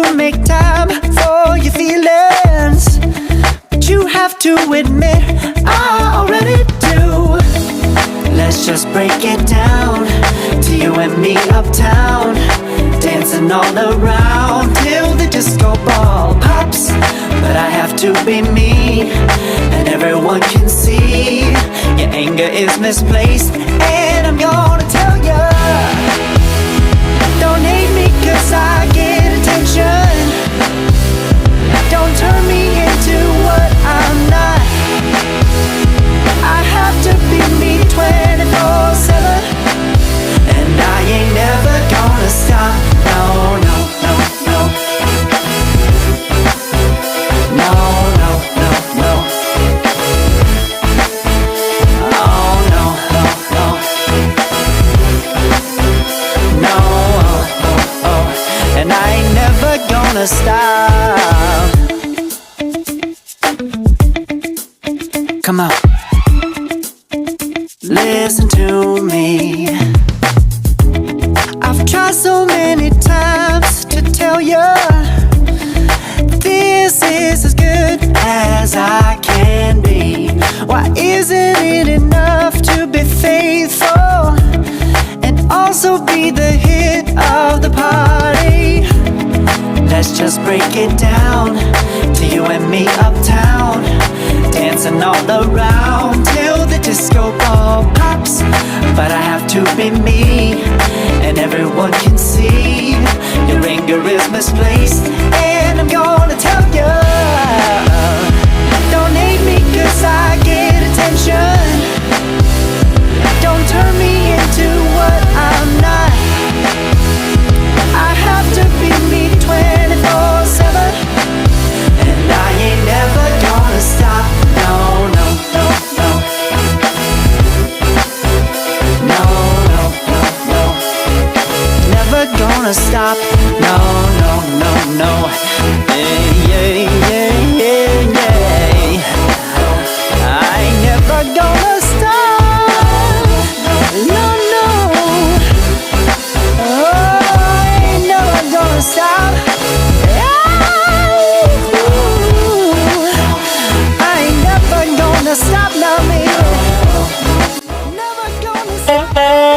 to make time for your feelings, but you have to admit I already do. Let's just break it down to you and me uptown, dancing all around till the disco ball pops. But I have to be me, and everyone can see your anger is misplaced, and I'm gonna tell ya, don't hate me cause I get attention. Don't turn me into what I'm not. I have to be me 24/7, and I ain't never gonna stop. No, no, no, no. No, no, no, no. Oh, no, no, no. No, oh, oh, oh. And I ain't never gonna stop. Come on. Listen to me. I've tried so many times to tell you this is as good as I can be. Why isn't it enough to be faithful and also be the hit of the party? Let's just break it down to you and me uptown, dancing all around till the disco ball pops. But I have to be me, and everyone can see your anger is misplaced, and I'm gonna tell you, don't hate me cause I get attention. Don't turn me into what I'm not. I have to be me 24/7, and I ain't never gonna stop. No, no, no, no. No, no, no, no. Never gonna stop. No, no, no, no. Yeah, yeah, yeah, yeah, yeah. I ain't never gonna stop. No, no. Oh, I ain't never gonna stop. I ain't never gonna stop, now, baby. Never gonna stop.